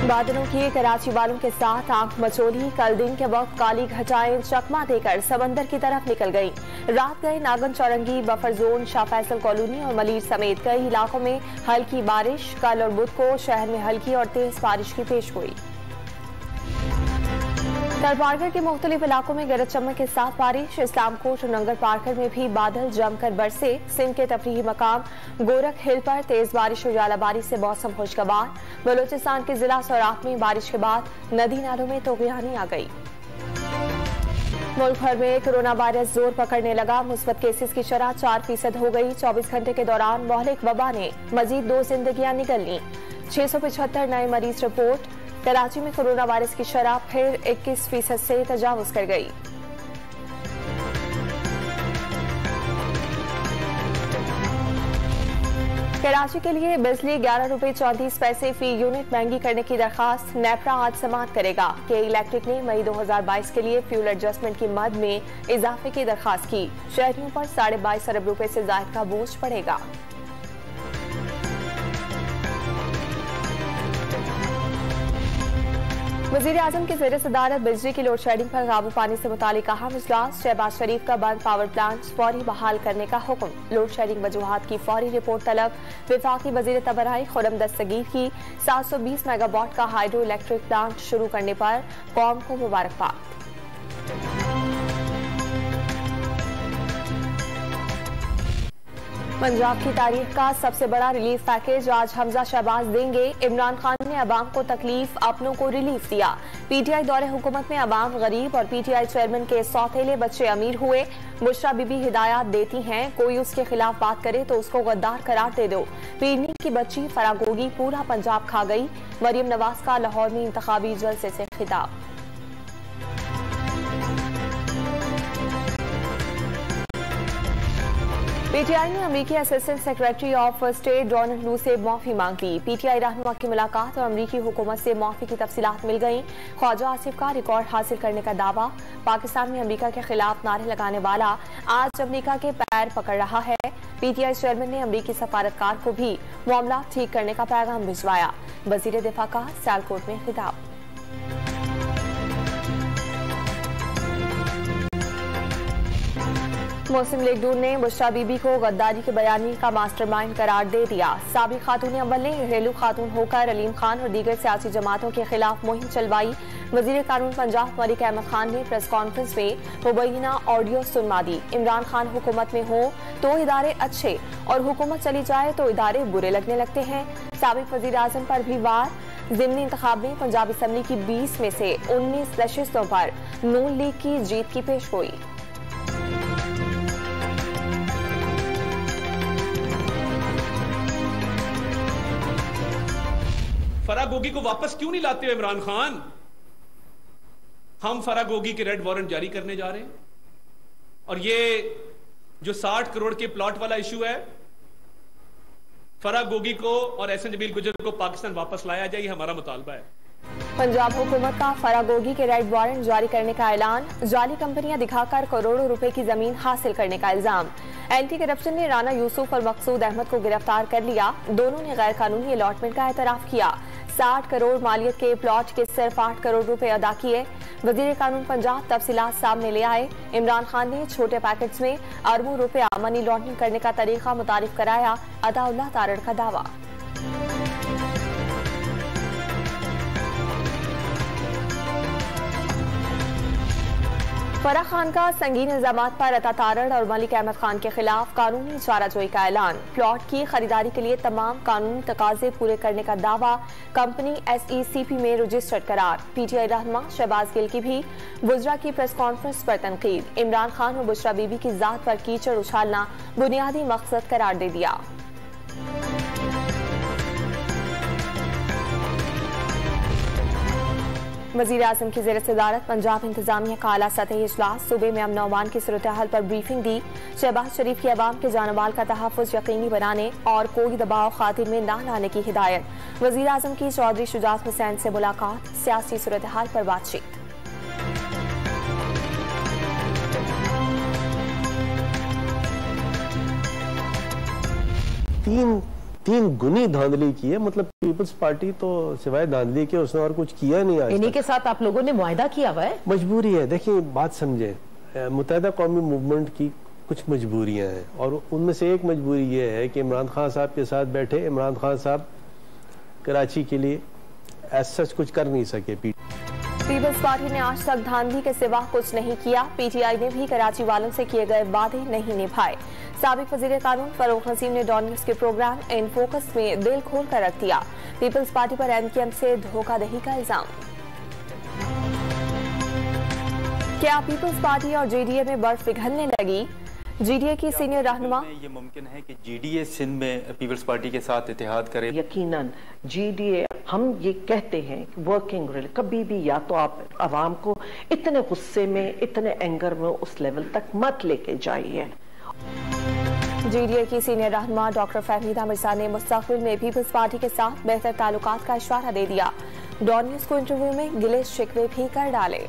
बादलों की कराची वालों के साथ आंख मचोली। कल दिन के वक्त काली घटाएं चकमा देकर समंदर की तरफ निकल गईं। रात गए Nagan Chowrangi, buffer zone, Shah Faisal colony और मलीर समेत कई इलाकों में हल्की बारिश। कल और बुध को शहर में हल्की और तेज बारिश की पेशगोई। कल पारकर के मुख्तलिफ इलाकों में गरज चमक के साथ बारिश। इस्लामकोट और नंगर पारकर में भी बादल जमकर बरसे। सिंध के तफरीही मकाम गोरख हिल पर तेज बारिश और जालाबारी से मौसम खुशगवार। बलूचिस्तान के जिला सौराख में बारिश के बाद नदी नालों में तोगयानी आ गई। मुल्क भर में कोरोना वायरस जोर पकड़ने लगा। मुस्बत केसेस की शरह 4% हो गई। 24 घंटे के दौरान मोहलिक वबा ने मजीद 2 जिंदगियां निगल ली। 675 नए मरीज रिपोर्ट। कराची में कोरोना वायरस की शरह फिर 21% से तजावुज कर गई। कराची के लिए बिजली 11 रुपए 34 पैसे फी यूनिट महंगी करने की दरखास्त नेपरा आज समाअत करेगा। के इलेक्ट्रिक ने मई 2022 के लिए फ्यूल एडजस्टमेंट की मद में इजाफे की दरखास्त की। शहरियों पर 22.5 अरब रुपए से ज्यादा का बोझ पड़ेगा। वजीर आजम की ज़ेर सदारत बिजली की लोड शेडिंग पर काबू पाने से मुतालिक अहम इजलास। शहबाज शरीफ का बंद पावर प्लांट फौरी बहाल करने का हुक्म। लोड शेडिंग वजूहात की फौरी रिपोर्ट तलब। विफाकी वजीर तबराई खुरम दस्तगीर की 720 मेगावाट का हाइड्रो इलेक्ट्रिक प्लांट शुरू करने पर कौम को मुबारकबाद। पंजाब की तारीख का सबसे बड़ा रिलीफ पैकेज आज हमजा शहबाज देंगे। इमरान खान ने अवाम को तकलीफ, अपनों को रिलीफ दिया। पीटीआई दौरे हुकूमत में अवाम गरीब और पीटीआई चेयरमैन के सौतेले बच्चे अमीर हुए। बुशरा बीबी हिदायत देती हैं, कोई उसके खिलाफ बात करे तो उसको गद्दार करार दे दो। पीरनी की बच्ची फरागोगी पूरा पंजाब खा गई। मरियम नवाज का लाहौर में इंतखाबी जलसे से खिताब। पीटीआई ने अमरीकी assistant secretary of state Donald लू से माफी मांग ली। पीटीआई रहनुमा की मुलाकात और अमरीकी हुकूमत से माफी की तफसीलात मिल गईं। ख्वाजा आसिफ का रिकॉर्ड हासिल करने का दावा। पाकिस्तान में अमरीका के खिलाफ नारे लगाने वाला आज अमरीका के पैर पकड़ रहा है। पीटीआई चेयरमैन ने अमरीकी सफारतकार को भी मामला ठीक करने का पैगाम भिजवाया। वजीर दिफा का सियालकोट में खिताब। मुस्लिम लीग नून ने बुशरा बीबी को गद्दारी के बयानी का मास्टरमाइंड करार दे दिया। साबिक खातून अव्वल ने घरेलू खातून होकर अलीम खान और दीगर सियासी जमातों के खिलाफ मुहिम चलवाई। वजीर कानून पंजाब मलिक अहमद खान ने प्रेस कॉन्फ्रेंस में मुबैना ऑडियो सुनवा दी। इमरान खान हुकूमत में हो तो इदारे अच्छे और हुकूमत चली जाए तो इदारे बुरे लगने लगते हैं। साबिक वजीर आजम पर भी वार। ज़िमनी इंतखाब में पंजाब असम्बली की 20 में से 19 नशिस्तों पर नून लीग की जीत की पेशगोई। फरागोगी को वापस क्यों नहीं लाते हो इमरान खान? हम फरागोगी के रेड वारंट जारी करने जा रहे हैं और ये जो 60 करोड़ के प्लॉट वाला इशू है, फरागोगी को और एहसन जमील गुजर को पाकिस्तान वापस लाया जाए, हमारा मुतालबा है। पंजाब हुकूमत का फरागोगी के रेड वारंट जारी करने का ऐलान। जाली कंपनियां दिखाकर करोड़ों रुपए की जमीन हासिल करने का इल्जाम। एंटी करप्शन ने राना यूसुफ और मकसूद अहमद को गिरफ्तार कर लिया। दोनों ने गैर कानूनी अलॉटमेंट का एतराफ किया। 60 करोड़ मालियत के प्लॉट के सिर्फ 8 करोड़ रुपए अदा किए। वजीर कानून पंजाब तफसीलात सामने ले आए। इमरान खान ने छोटे पैकेट्स में अरबों रुपया मनी लॉन्ड्रिंग करने का तरीका मुतारिफ कराया। अताउल्लाह तारड़ का दावा। फराह खान का संगीन इल्जामात पर अता तारड़ और मलिक अहमद खान के खिलाफ कानूनी चाराजोई का ऐलान। प्लॉट की खरीदारी के लिए तमाम कानूनी तकाजे पूरे करने का दावा। कंपनी SECP में रजिस्टर्ड करार। पीटीआई रहनुमा शहबाज गिल की भी बुशरा की प्रेस कॉन्फ्रेंस पर तनकीद। इमरान खान और बुशरा बीबी की जात पर कीचड़ उछालना बुनियादी मकसद करार दे दिया। वजीर आजम की ज़ेर सदारत पंजाब इंतजामिया का आला सतही इजलास। सूबे में अमन अमान की सूरत हाल पर ब्रीफिंग दी। शहबाज शरीफ की अवाम के जानमाल का तहफ़्फ़ुज़ यकीनी बनाने और कोई दबाव खातिर में न लाने की हिदायत। वजीर आजम की चौधरी शुजात हुसैन से मुलाकात। सियासी सूरत हाल पर बातचीत। 3 3 गुनी धांधली की है। मतलब पीपल्स पार्टी तो सिवाय धांधली के उसने और कुछ किया नहीं। आज इन्हीं के साथ आप लोगों ने मुआहदा किया हुआ है। मजबूरी है। देखिए बात समझे, मुत्तहिदा कौमी मूवमेंट की कुछ मजबूरियां हैं और उनमें से एक मजबूरी ये है कि इमरान खान साहब के साथ बैठे इमरान खान साहब कराची के लिए ऐसा कुछ कर नहीं सके। पीपल्स पार्टी ने आज तक धांधली के सिवा कुछ नहीं किया। पीटीआई ने भी कराची वालों से किए गए वादे नहीं निभाए। साबिक वजीर कानून फरूख नसीम ने डॉन न्यूज के प्रोग्राम इन फोकस में दिल खोल कर रख दिया। पीपल्स पार्टी पर एमकेएम से धोखाधड़ी का इल्जाम। क्या पीपल्स पार्टी और जेडीए में बर्फ पिघलने लगी? जीडीए की सीनियर रहनुमा। ये मुमकिन है कि जीडीए सिंध में पीपल्स पार्टी के साथ इत्तेहाद करे। यकीनन जीडीए, हम ये कहते हैं कि वर्किंग रिल कभी भी या तो आप आवाम को इतने गुस्से में, इतने एंगर में उस लेवल तक मत लेके जाइए। जीडीए की सीनियर रहनुमा डॉक्टर फहमीदा मिर्जा ने मुस्तकबिल में पीपल्स पार्टी के साथ बेहतर ताल्लुकात का इशारा दे दिया। डॉन न्यूज को इंटरव्यू में गिले शिकवे भी कर डाले।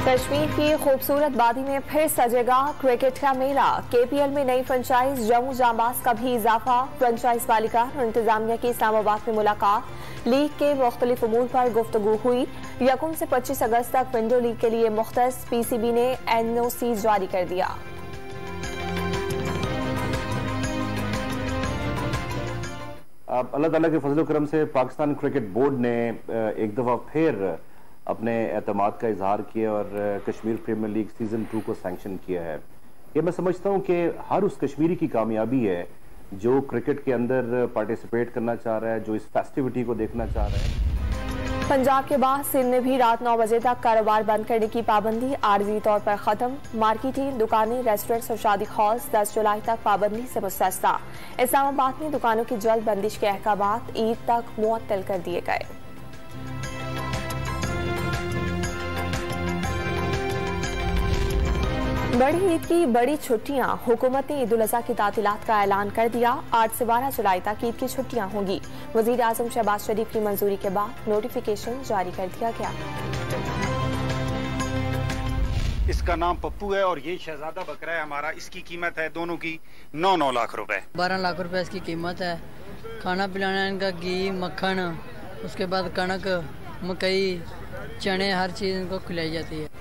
कश्मीर की खूबसूरत वादी में फिर सजेगा क्रिकेट का मेला। केपीएल में नई फ्रेंचाइज जम्मू जांबाज का भी इजाफा। फ्रेंचाइज मालिकान और इंतजामिया की इस्लामाबाद में मुलाकात। लीग के मुख्तलिफ उमूर पर गुफ्तगू हुई। 1 से 25 अगस्त तक विंडो लीग के लिए मुख्तस। पीसीबी ने एनओसी जारी कर दिया। अल्लाह ताला के फजल करम से पाकिस्तान क्रिकेट बोर्ड ने एक दफा फिर अपने एतमाद का इजहार किया और कश्मीर प्रीमियर लीग सीजन 2 को सैंक्शन किया है। ये मैं समझता हूँ कि हर उस कश्मीरी की कामयाबी है जो क्रिकेट के अंदर पार्टिसिपेट करना चाह रहा है, जो इस फेस्टिविटी को देखना चाह रहा है। पंजाब के बाद सिंध में भी रात 9 बजे तक कारोबार बंद करने की पाबंदी आर्जी तौर पर खत्म। मार्केटिंग, दुकानें, रेस्टोरेंट्स और शादी हॉल्स 10 जुलाई तक पाबंदी से मुस्तस्ना। इस्लामाबाद में दुकानों की जल्द बंदिश के अहकाम ईद तक मुअत्तल कर दिए गए। बड़ी ईद की बड़ी छुट्टियां। हुकूमत ने ईद उल अज़हा की तातीलात का ऐलान कर दिया। 8 से 12 जुलाई तक ईद की छुट्टियां होंगी। वजीर आजम शहबाज शरीफ की मंजूरी के बाद नोटिफिकेशन जारी कर दिया गया। इसका नाम पप्पू है और ये शहजादा बकरा है हमारा। इसकी कीमत है दोनों की 9 लाख रुपए। 12 लाख रुपए इसकी कीमत है। खाना पिलाना इनका घी, मक्खन, उसके बाद कणक, मकई, चने, हर चीज इनको खिलाई जाती है।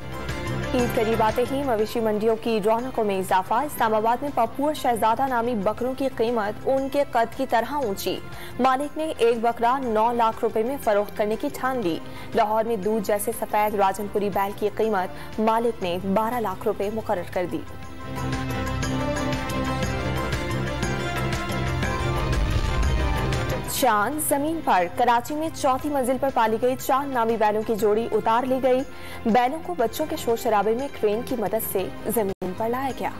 ईद करीब आते ही मवेशी मंडियों की रौनकों में इजाफा। इस्लामाबाद में पप्पू और शहजादा नामी बकरों की कीमत उनके कद की तरह ऊंची। मालिक ने एक बकरा 9 लाख रुपए में फरोख्त करने की ठान ली। लाहौर में दूध जैसे सफेद राजनपुरी बैल की कीमत मालिक ने 12 लाख रुपए मुकर्रर कर दी। चांद जमीन पर। कराची में 4थी मंजिल पर पाली गई चांद नामी बैलों की जोड़ी उतार ली गई। बैलों को बच्चों के शोर शराबे में क्रेन की मदद से जमीन पर लाया गया।